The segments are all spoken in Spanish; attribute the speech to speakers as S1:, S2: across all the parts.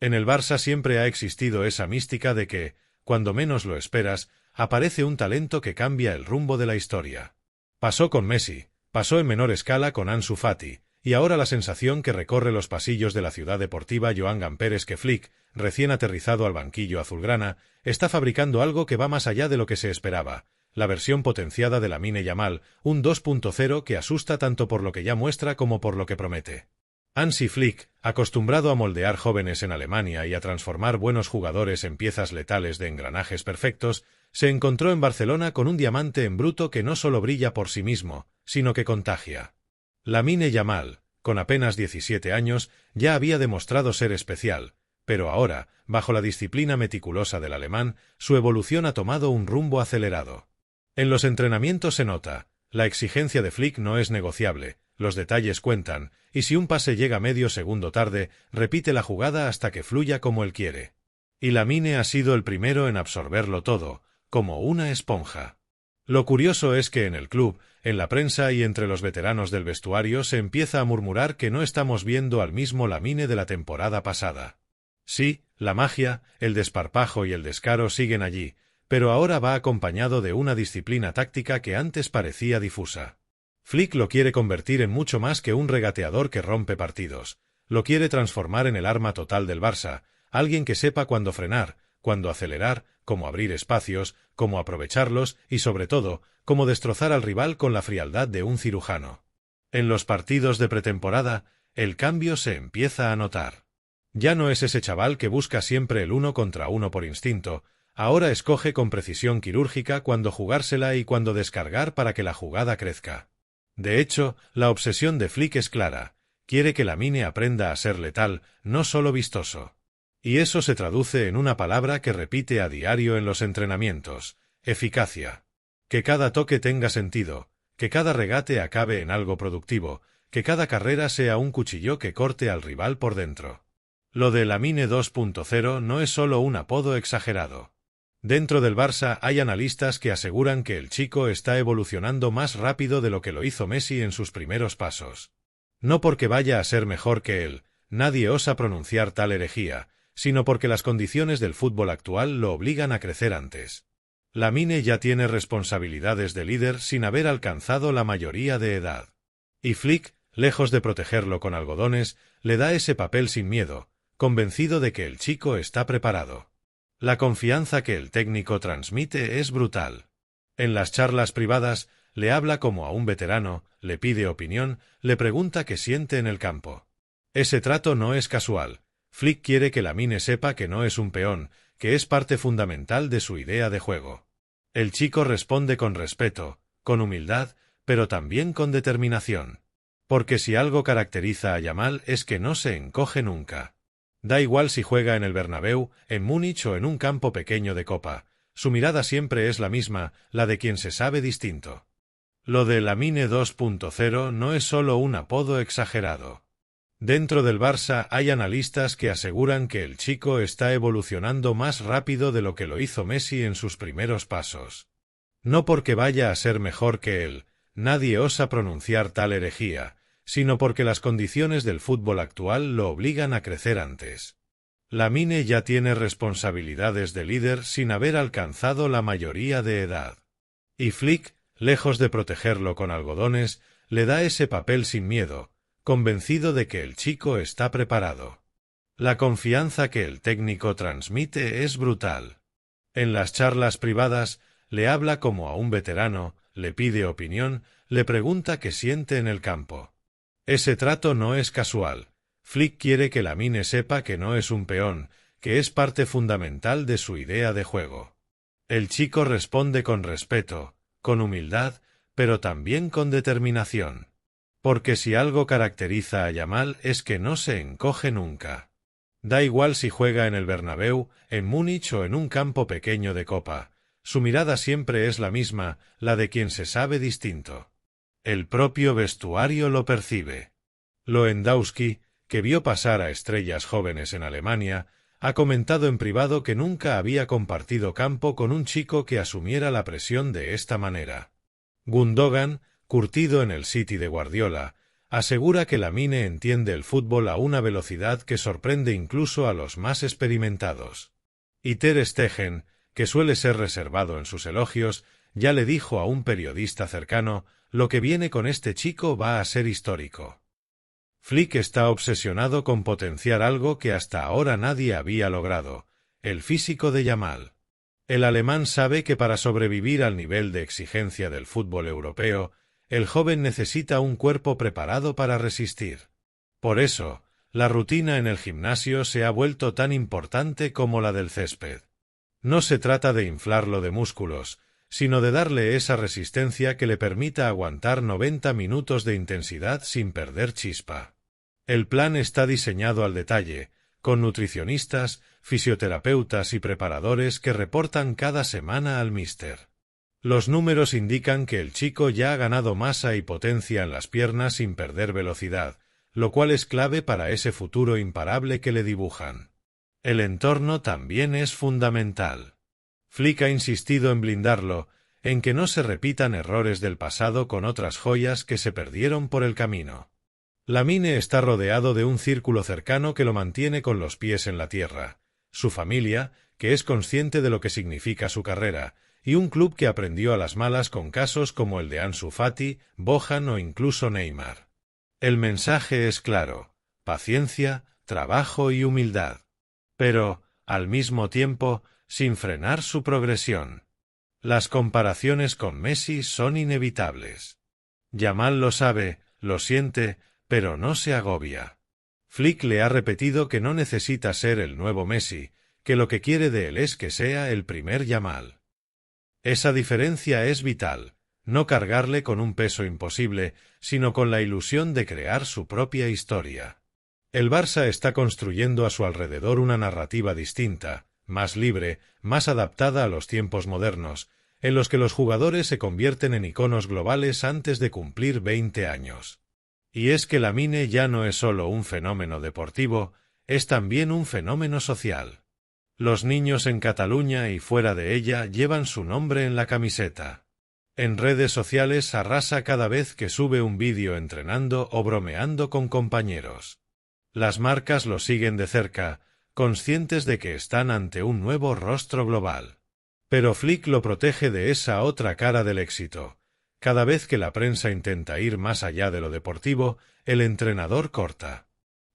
S1: En el Barça siempre ha existido esa mística de que, cuando menos lo esperas, aparece un talento que cambia el rumbo de la historia. Pasó con Messi, pasó en menor escala con Ansu Fati, y ahora la sensación que recorre los pasillos de la ciudad deportiva Joan Gamper es que Flick, recién aterrizado al banquillo azulgrana, está fabricando algo que va más allá de lo que se esperaba, la versión potenciada de Lamine Yamal, un 2.0 que asusta tanto por lo que ya muestra como por lo que promete. Hansi Flick, acostumbrado a moldear jóvenes en Alemania y a transformar buenos jugadores en piezas letales de engranajes perfectos, se encontró en Barcelona con un diamante en bruto que no solo brilla por sí mismo, sino que contagia. Lamine Yamal, con apenas 17 años, ya había demostrado ser especial, pero ahora, bajo la disciplina meticulosa del alemán, su evolución ha tomado un rumbo acelerado. En los entrenamientos se nota, la exigencia de Flick no es negociable, los detalles cuentan, y si un pase llega medio segundo tarde, repite la jugada hasta que fluya como él quiere. Y Lamine ha sido el primero en absorberlo todo, como una esponja. Lo curioso es que en el club, en la prensa y entre los veteranos del vestuario se empieza a murmurar que no estamos viendo al mismo Lamine de la temporada pasada. Sí, la magia, el desparpajo y el descaro siguen allí, pero ahora va acompañado de una disciplina táctica que antes parecía difusa. Flick lo quiere convertir en mucho más que un regateador que rompe partidos. Lo quiere transformar en el arma total del Barça, alguien que sepa cuándo frenar, cuándo acelerar, cómo abrir espacios, cómo aprovecharlos y, sobre todo, cómo destrozar al rival con la frialdad de un cirujano. En los partidos de pretemporada, el cambio se empieza a notar. Ya no es ese chaval que busca siempre el 1 contra 1 por instinto, ahora escoge con precisión quirúrgica cuándo jugársela y cuándo descargar para que la jugada crezca. De hecho, la obsesión de Flick es clara, quiere que Lamine aprenda a ser letal, no solo vistoso. Y eso se traduce en una palabra que repite a diario en los entrenamientos: eficacia. Que cada toque tenga sentido, que cada regate acabe en algo productivo, que cada carrera sea un cuchillo que corte al rival por dentro. Lo de Lamine 2.0 no es solo un apodo exagerado. Dentro del Barça hay analistas que aseguran que el chico está evolucionando más rápido de lo que lo hizo Messi en sus primeros pasos. No porque vaya a ser mejor que él, nadie osa pronunciar tal herejía, sino porque las condiciones del fútbol actual lo obligan a crecer antes. Lamine ya tiene responsabilidades de líder sin haber alcanzado la mayoría de edad. Y Flick, lejos de protegerlo con algodones, le da ese papel sin miedo, convencido de que el chico está preparado. La confianza que el técnico transmite es brutal. En las charlas privadas, le habla como a un veterano, le pide opinión, le pregunta qué siente en el campo. Ese trato no es casual. Flick quiere que Lamine sepa que no es un peón, que es parte fundamental de su idea de juego. El chico responde con respeto, con humildad, pero también con determinación. Porque si algo caracteriza a Yamal es que no se encoge nunca. Da igual si juega en el Bernabéu, en Múnich o en un campo pequeño de copa, su mirada siempre es la misma, la de quien se sabe distinto. Lo de Lamine 2.0 no es solo un apodo exagerado. Dentro del Barça hay analistas que aseguran que el chico está evolucionando más rápido de lo que lo hizo Messi en sus primeros pasos. No porque vaya a ser mejor que él, nadie osa pronunciar tal herejía, sino porque las condiciones del fútbol actual lo obligan a crecer antes. Lamine ya tiene responsabilidades de líder sin haber alcanzado la mayoría de edad. Y Flick, lejos de protegerlo con algodones, le da ese papel sin miedo, convencido de que el chico está preparado. La confianza que el técnico transmite es brutal. En las charlas privadas, le habla como a un veterano, le pide opinión, le pregunta qué siente en el campo. Ese trato no es casual. Flick quiere que Lamine sepa que no es un peón, que es parte fundamental de su idea de juego. El chico responde con respeto, con humildad, pero también con determinación. Porque si algo caracteriza a Yamal es que no se encoge nunca. Da igual si juega en el Bernabéu, en Múnich o en un campo pequeño de copa, su mirada siempre es la misma, la de quien se sabe distinto. El propio vestuario lo percibe. Lewandowski, que vio pasar a estrellas jóvenes en Alemania, ha comentado en privado que nunca había compartido campo con un chico que asumiera la presión de esta manera. Gundogan, curtido en el City de Guardiola, Asegura que Lamine entiende el fútbol a una velocidad que sorprende incluso a los más experimentados. Y Ter Stegen, que suele ser reservado en sus elogios, ya le dijo a un periodista cercano: lo que viene con este chico va a ser histórico. Flick está obsesionado con potenciar algo que hasta ahora nadie había logrado: el físico de Yamal. El alemán sabe que para sobrevivir al nivel de exigencia del fútbol europeo, el joven necesita un cuerpo preparado para resistir. Por eso, la rutina en el gimnasio se ha vuelto tan importante como la del césped. No se trata de inflarlo de músculos, sino de darle esa resistencia que le permita aguantar 90 minutos de intensidad sin perder chispa. El plan está diseñado al detalle, con nutricionistas, fisioterapeutas y preparadores que reportan cada semana al míster. Los números indican que el chico ya ha ganado masa y potencia en las piernas sin perder velocidad, lo cual es clave para ese futuro imparable que le dibujan. El entorno también es fundamental. Flick ha insistido en blindarlo, en que no se repitan errores del pasado con otras joyas que se perdieron por el camino. Lamine está rodeado de un círculo cercano que lo mantiene con los pies en la tierra, su familia, que es consciente de lo que significa su carrera, y un club que aprendió a las malas con casos como el de Ansu Fati, Bojan o incluso Neymar. El mensaje es claro: paciencia, trabajo y humildad. Pero, al mismo tiempo, sin frenar su progresión. Las comparaciones con Messi son inevitables. Yamal lo sabe, lo siente, pero no se agobia. Flick le ha repetido que no necesita ser el nuevo Messi, que lo que quiere de él es que sea el primer Yamal. Esa diferencia es vital: no cargarle con un peso imposible, sino con la ilusión de crear su propia historia. El Barça está construyendo a su alrededor una narrativa distinta, más libre, más adaptada a los tiempos modernos, en los que los jugadores se convierten en iconos globales antes de cumplir 20 años. Y es que Lamine ya no es solo un fenómeno deportivo, es también un fenómeno social. Los niños en Cataluña y fuera de ella llevan su nombre en la camiseta. En redes sociales arrasa cada vez que sube un vídeo entrenando o bromeando con compañeros. Las marcas lo siguen de cerca, conscientes de que están ante un nuevo rostro global. Pero Flick lo protege de esa otra cara del éxito. Cada vez que la prensa intenta ir más allá de lo deportivo, el entrenador corta.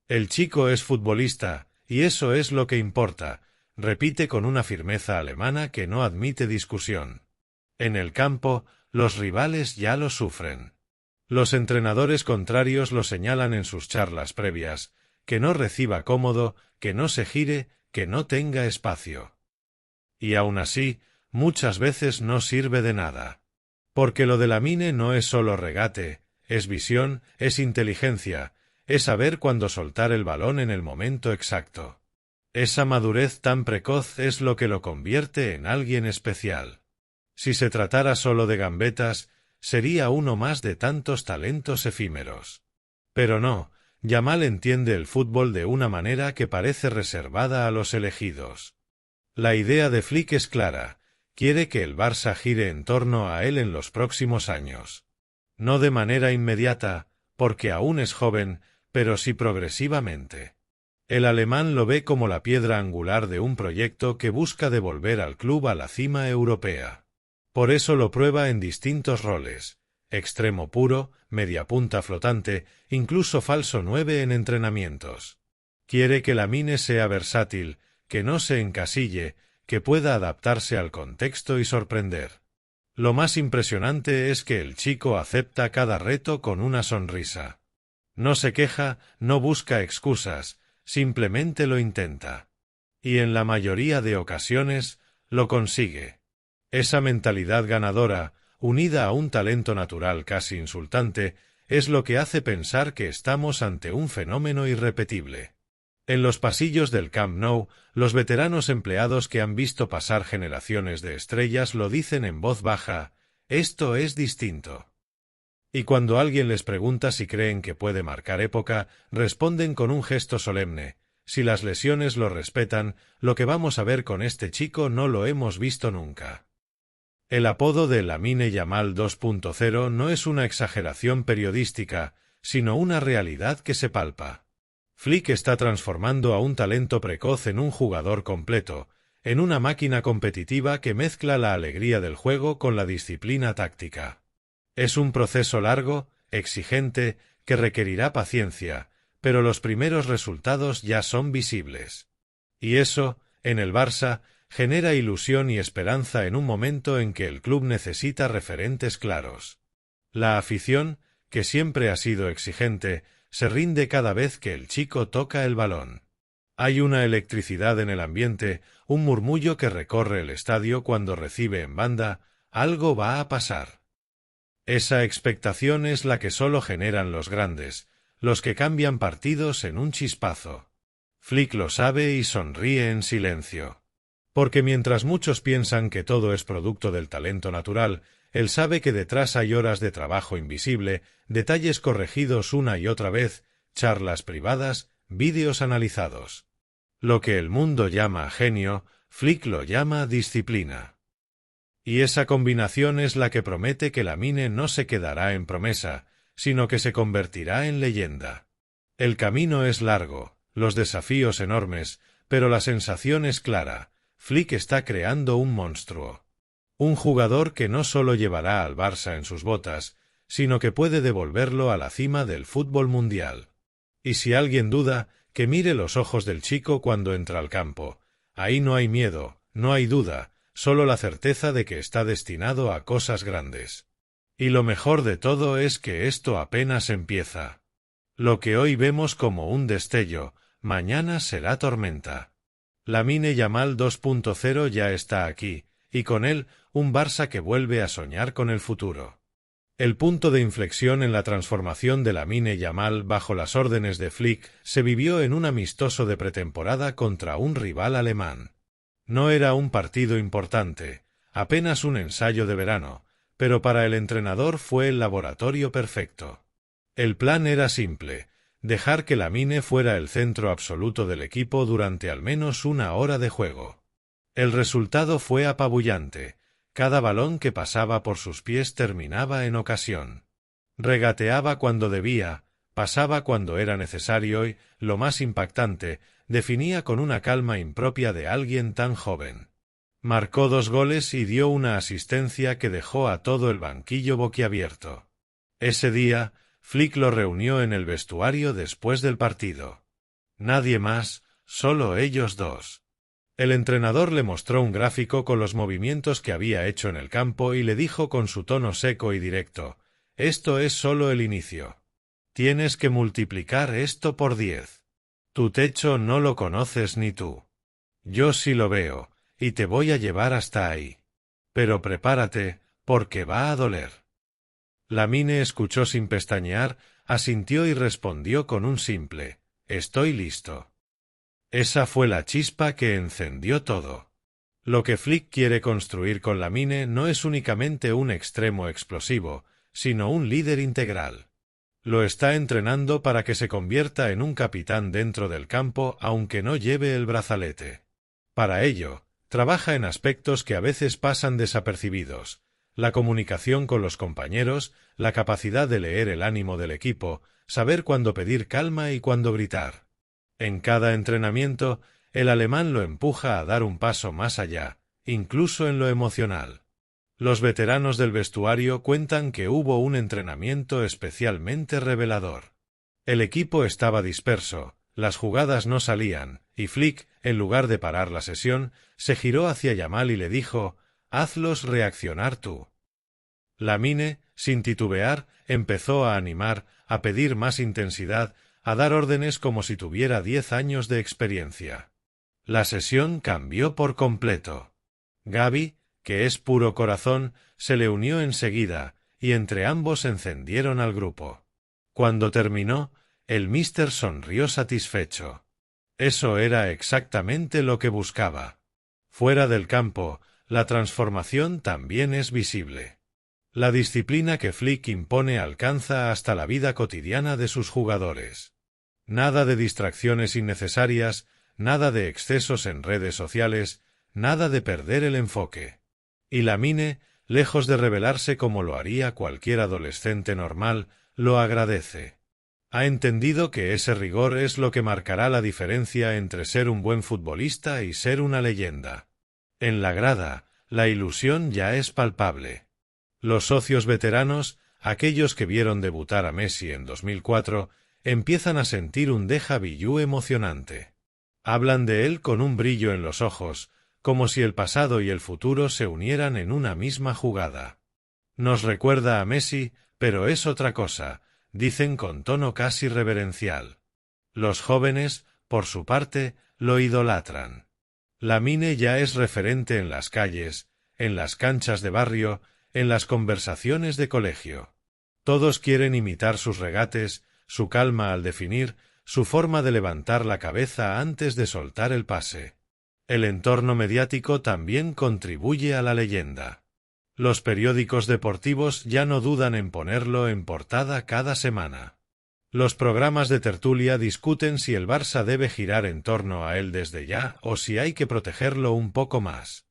S1: El chico es futbolista, y eso es lo que importa, repite con una firmeza alemana que no admite discusión. En el campo, los rivales ya lo sufren. Los entrenadores contrarios lo señalan en sus charlas previas: que no reciba cómodo, que no se gire, que no tenga espacio. Y aún así, muchas veces no sirve de nada. Porque lo de Lamine no es solo regate, es visión, es inteligencia, es saber cuándo soltar el balón en el momento exacto. Esa madurez tan precoz es lo que lo convierte en alguien especial. Si se tratara solo de gambetas, sería uno más de tantos talentos efímeros. Pero no, Yamal entiende el fútbol de una manera que parece reservada a los elegidos. La idea de Flick es clara: quiere que el Barça gire en torno a él en los próximos años. No de manera inmediata, porque aún es joven, pero sí progresivamente. El alemán lo ve como la piedra angular de un proyecto que busca devolver al club a la cima europea. Por eso lo prueba en distintos roles: extremo puro, mediapunta flotante, incluso falso 9 en entrenamientos. Quiere que Lamine sea versátil, que no se encasille, que pueda adaptarse al contexto y sorprender. Lo más impresionante es que el chico acepta cada reto con una sonrisa. No se queja, no busca excusas, simplemente lo intenta. Y en la mayoría de ocasiones, lo consigue. Esa mentalidad ganadora, unida a un talento natural casi insultante, es lo que hace pensar que estamos ante un fenómeno irrepetible. En los pasillos del Camp Nou, los veteranos empleados que han visto pasar generaciones de estrellas lo dicen en voz baja: esto es distinto. Y cuando alguien les pregunta si creen que puede marcar época, responden con un gesto solemne: si las lesiones lo respetan, lo que vamos a ver con este chico no lo hemos visto nunca. El apodo de Lamine Yamal 2.0 no es una exageración periodística, sino una realidad que se palpa. Flick está transformando a un talento precoz en un jugador completo, en una máquina competitiva que mezcla la alegría del juego con la disciplina táctica. Es un proceso largo, exigente, que requerirá paciencia, pero los primeros resultados ya son visibles. Y eso, en el Barça, genera ilusión y esperanza en un momento en que el club necesita referentes claros. La afición, que siempre ha sido exigente, se rinde cada vez que el chico toca el balón. Hay una electricidad en el ambiente, un murmullo que recorre el estadio cuando recibe en banda, algo va a pasar. Esa expectación es la que solo generan los grandes, los que cambian partidos en un chispazo. Flick lo sabe y sonríe en silencio. Porque mientras muchos piensan que todo es producto del talento natural, él sabe que detrás hay horas de trabajo invisible, detalles corregidos una y otra vez, charlas privadas, vídeos analizados. Lo que el mundo llama genio, Flick lo llama disciplina. Y esa combinación es la que promete que Lamine no se quedará en promesa, sino que se convertirá en leyenda. El camino es largo, los desafíos enormes, pero la sensación es clara. Flick está creando un monstruo. Un jugador que no solo llevará al Barça en sus botas, sino que puede devolverlo a la cima del fútbol mundial. Y si alguien duda, que mire los ojos del chico cuando entra al campo. Ahí no hay miedo, no hay duda, solo la certeza de que está destinado a cosas grandes. Y lo mejor de todo es que esto apenas empieza. Lo que hoy vemos como un destello, mañana será tormenta. Lamine Yamal 2.0 ya está aquí, y con él, un Barça que vuelve a soñar con el futuro. El punto de inflexión en la transformación de Lamine Yamal bajo las órdenes de Flick se vivió en un amistoso de pretemporada contra un rival alemán. No era un partido importante, apenas un ensayo de verano, pero para el entrenador fue el laboratorio perfecto. El plan era simple: dejar que Lamine fuera el centro absoluto del equipo durante al menos una hora de juego. El resultado fue apabullante. Cada balón que pasaba por sus pies terminaba en ocasión. Regateaba cuando debía, pasaba cuando era necesario y, lo más impactante, definía con una calma impropia de alguien tan joven. Marcó 2 goles y dio una asistencia que dejó a todo el banquillo boquiabierto. Ese día, Flick lo reunió en el vestuario después del partido. Nadie más, solo ellos dos. El entrenador le mostró un gráfico con los movimientos que había hecho en el campo y le dijo con su tono seco y directo: «Esto es solo el inicio. Tienes que multiplicar esto por 10. Tu techo no lo conoces ni tú. Yo sí lo veo, y te voy a llevar hasta ahí. Pero prepárate, porque va a doler». Lamine escuchó sin pestañear, asintió y respondió con un simple: «Estoy listo». Esa fue la chispa que encendió todo. Lo que Flick quiere construir con Lamine no es únicamente un extremo explosivo, sino un líder integral. Lo está entrenando para que se convierta en un capitán dentro del campo aunque no lleve el brazalete. Para ello, trabaja en aspectos que a veces pasan desapercibidos: la comunicación con los compañeros, la capacidad de leer el ánimo del equipo, saber cuándo pedir calma y cuándo gritar. En cada entrenamiento, el alemán lo empuja a dar un paso más allá, incluso en lo emocional. Los veteranos del vestuario cuentan que hubo un entrenamiento especialmente revelador. El equipo estaba disperso, las jugadas no salían, y Flick, en lugar de parar la sesión, se giró hacia Yamal y le dijo: «Hazlos reaccionar tú». Lamine, sin titubear, empezó a animar, a pedir más intensidad, a dar órdenes como si tuviera 10 años de experiencia. La sesión cambió por completo. Gavi, que es puro corazón, se le unió enseguida, y entre ambos encendieron al grupo. Cuando terminó, el míster sonrió satisfecho. Eso era exactamente lo que buscaba. Fuera del campo, la transformación también es visible. La disciplina que Flick impone alcanza hasta la vida cotidiana de sus jugadores. Nada de distracciones innecesarias, nada de excesos en redes sociales, nada de perder el enfoque. Y Lamine, lejos de rebelarse como lo haría cualquier adolescente normal, lo agradece. Ha entendido que ese rigor es lo que marcará la diferencia entre ser un buen futbolista y ser una leyenda. En la grada, la ilusión ya es palpable. Los socios veteranos, aquellos que vieron debutar a Messi en 2004, empiezan a sentir un déjà vu emocionante. Hablan de él con un brillo en los ojos, como si el pasado y el futuro se unieran en una misma jugada. Nos recuerda a Messi, pero es otra cosa, dicen con tono casi reverencial. Los jóvenes, por su parte, lo idolatran. Lamine ya es referente en las calles, en las canchas de barrio, en las conversaciones de colegio. Todos quieren imitar sus regates, su calma al definir, su forma de levantar la cabeza antes de soltar el pase. El entorno mediático también contribuye a la leyenda. Los periódicos deportivos ya no dudan en ponerlo en portada cada semana. Los programas de tertulia discuten si el Barça debe girar en torno a él desde ya o si hay que protegerlo un poco más.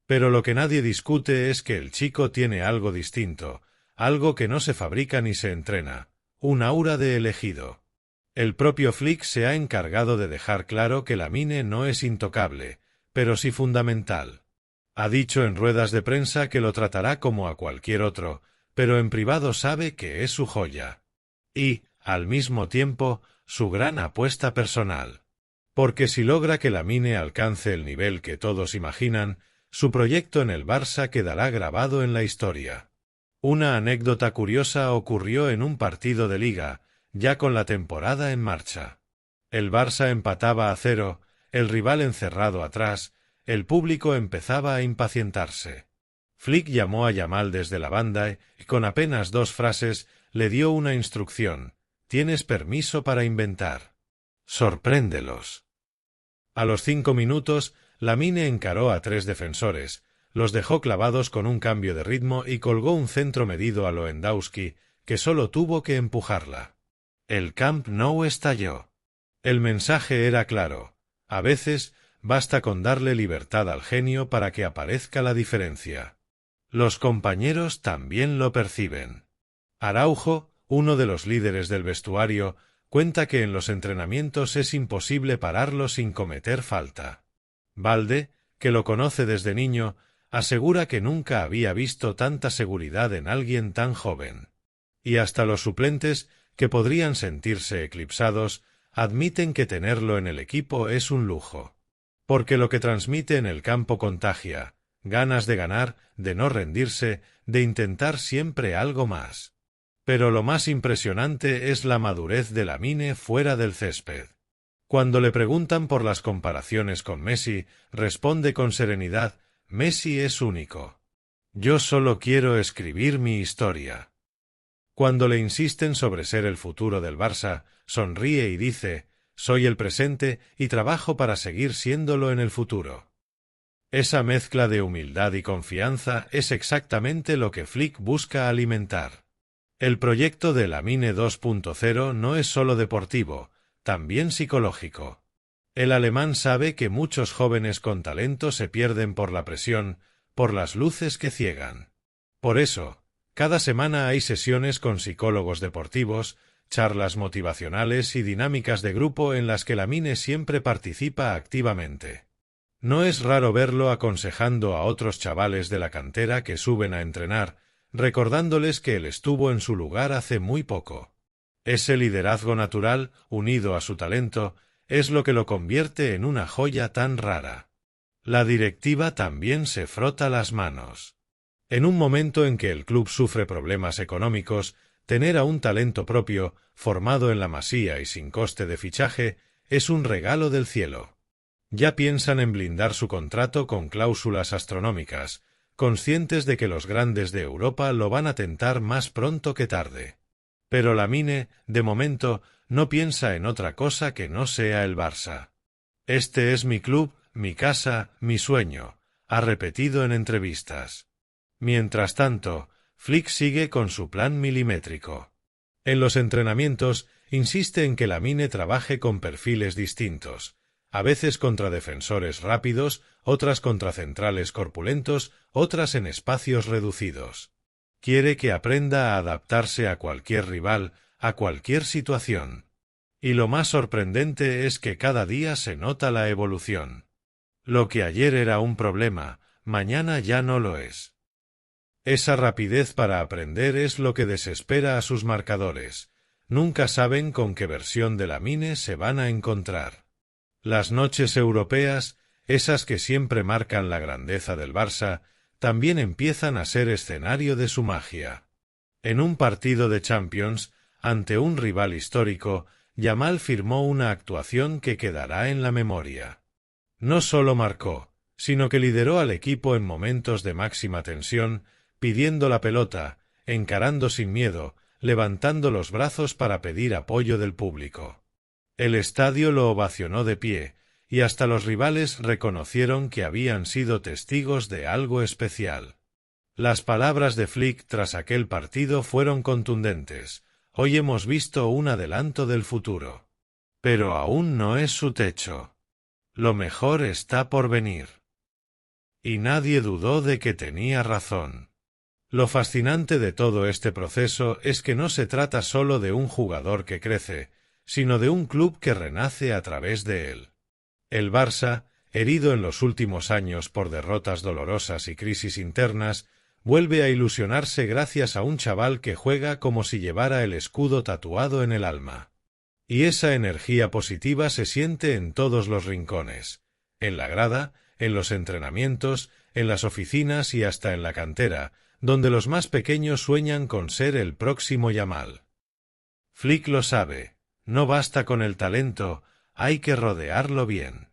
S1: Pero lo que nadie discute es que el chico tiene algo distinto, algo que no se fabrica ni se entrena, un aura de elegido. El propio Flick se ha encargado de dejar claro que Lamine no es intocable, pero sí fundamental. Ha dicho en ruedas de prensa que lo tratará como a cualquier otro, pero en privado sabe que es su joya. Y, al mismo tiempo, su gran apuesta personal. Porque si logra que Lamine alcance el nivel que todos imaginan, su proyecto en el Barça quedará grabado en la historia. Una anécdota curiosa ocurrió en un partido de Liga, ya con la temporada en marcha. El Barça empataba a 0, el rival encerrado atrás, el público empezaba a impacientarse. Flick llamó a Yamal desde la banda y, con apenas 2 frases, le dio una instrucción: «Tienes permiso para inventar. Sorpréndelos». A los 5 minutos, Lamine encaró a 3 defensores, los dejó clavados con un cambio de ritmo y colgó un centro medido a Lewandowski, que solo tuvo que empujarla. El Camp Nou estalló. El mensaje era claro: a veces basta con darle libertad al genio para que aparezca la diferencia. Los compañeros también lo perciben. Araujo, uno de los líderes del vestuario, cuenta que en los entrenamientos es imposible pararlo sin cometer falta. Balde, que lo conoce desde niño, asegura que nunca había visto tanta seguridad en alguien tan joven. Y hasta los suplentes, que podrían sentirse eclipsados, admiten que tenerlo en el equipo es un lujo. Porque lo que transmite en el campo contagia, ganas de ganar, de no rendirse, de intentar siempre algo más. Pero lo más impresionante es la madurez de Lamine fuera del césped. Cuando le preguntan por las comparaciones con Messi, responde con serenidad: «Messi es único. Yo solo quiero escribir mi historia». Cuando le insisten sobre ser el futuro del Barça, sonríe y dice: «Soy el presente y trabajo para seguir siéndolo en el futuro». Esa mezcla de humildad y confianza es exactamente lo que Flick busca alimentar. El proyecto de Lamine 2.0 no es solo deportivo, también psicológico. El alemán sabe que muchos jóvenes con talento se pierden por la presión, por las luces que ciegan. Por eso, cada semana hay sesiones con psicólogos deportivos, charlas motivacionales y dinámicas de grupo en las que Lamine siempre participa activamente. No es raro verlo aconsejando a otros chavales de la cantera que suben a entrenar, recordándoles que él estuvo en su lugar hace muy poco. Ese liderazgo natural, unido a su talento, es lo que lo convierte en una joya tan rara. La directiva también se frota las manos. En un momento en que el club sufre problemas económicos, tener a un talento propio, formado en la Masía y sin coste de fichaje, es un regalo del cielo. Ya piensan en blindar su contrato con cláusulas astronómicas, conscientes de que los grandes de Europa lo van a tentar más pronto que tarde. Pero Lamine, de momento, no piensa en otra cosa que no sea el Barça. «Este es mi club, mi casa, mi sueño», ha repetido en entrevistas. Mientras tanto, Flick sigue con su plan milimétrico. En los entrenamientos, insiste en que Lamine trabaje con perfiles distintos, a veces contra defensores rápidos, otras contra centrales corpulentos, otras en espacios reducidos. Quiere que aprenda a adaptarse a cualquier rival, a cualquier situación. Y lo más sorprendente es que cada día se nota la evolución. Lo que ayer era un problema, mañana ya no lo es. Esa rapidez para aprender es lo que desespera a sus marcadores. Nunca saben con qué versión de Lamine se van a encontrar. Las noches europeas, esas que siempre marcan la grandeza del Barça, también empiezan a ser escenario de su magia. En un partido de Champions, ante un rival histórico, Yamal firmó una actuación que quedará en la memoria. No solo marcó, sino que lideró al equipo en momentos de máxima tensión, pidiendo la pelota, encarando sin miedo, levantando los brazos para pedir apoyo del público. El estadio lo ovacionó de pie, y hasta los rivales reconocieron que habían sido testigos de algo especial. Las palabras de Flick tras aquel partido fueron contundentes. Hoy hemos visto un adelanto del futuro. Pero aún no es su techo. Lo mejor está por venir. Y nadie dudó de que tenía razón. Lo fascinante de todo este proceso es que no se trata solo de un jugador que crece, sino de un club que renace a través de él. El Barça, herido en los últimos años por derrotas dolorosas y crisis internas, vuelve a ilusionarse gracias a un chaval que juega como si llevara el escudo tatuado en el alma. Y esa energía positiva se siente en todos los rincones, en la grada, en los entrenamientos, en las oficinas y hasta en la cantera, donde los más pequeños sueñan con ser el próximo Yamal. Flick lo sabe, no basta con el talento, hay que rodearlo bien.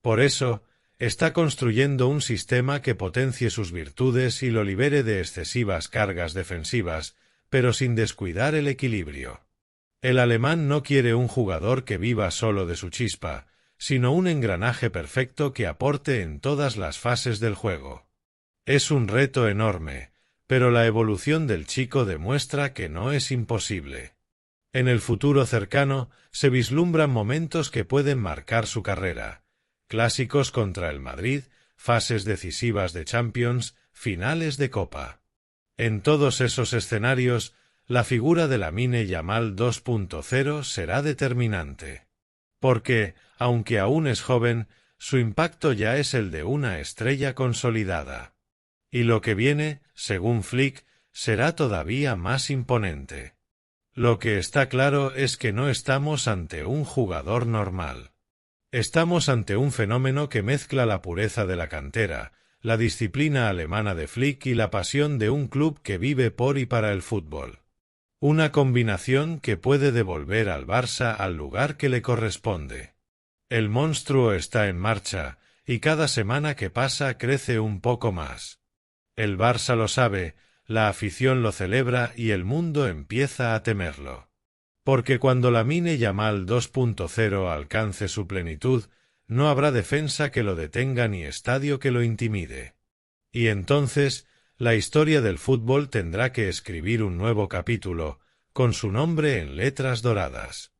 S1: Por eso, está construyendo un sistema que potencie sus virtudes y lo libere de excesivas cargas defensivas, pero sin descuidar el equilibrio. El alemán no quiere un jugador que viva solo de su chispa, sino un engranaje perfecto que aporte en todas las fases del juego. Es un reto enorme, pero la evolución del chico demuestra que no es imposible. En el futuro cercano se vislumbran momentos que pueden marcar su carrera. Clásicos contra el Madrid, fases decisivas de Champions, finales de Copa. En todos esos escenarios, la figura de Lamine Yamal 2.0 será determinante. Porque, aunque aún es joven, su impacto ya es el de una estrella consolidada. Y lo que viene, según Flick, será todavía más imponente. Lo que está claro es que no estamos ante un jugador normal. Estamos ante un fenómeno que mezcla la pureza de la cantera, la disciplina alemana de Flick y la pasión de un club que vive por y para el fútbol. Una combinación que puede devolver al Barça al lugar que le corresponde. El monstruo está en marcha, y cada semana que pasa crece un poco más. El Barça lo sabe, la afición lo celebra y el mundo empieza a temerlo. Porque cuando Lamine Yamal 2.0 alcance su plenitud, no habrá defensa que lo detenga ni estadio que lo intimide. Y entonces, la historia del fútbol tendrá que escribir un nuevo capítulo, con su nombre en letras doradas.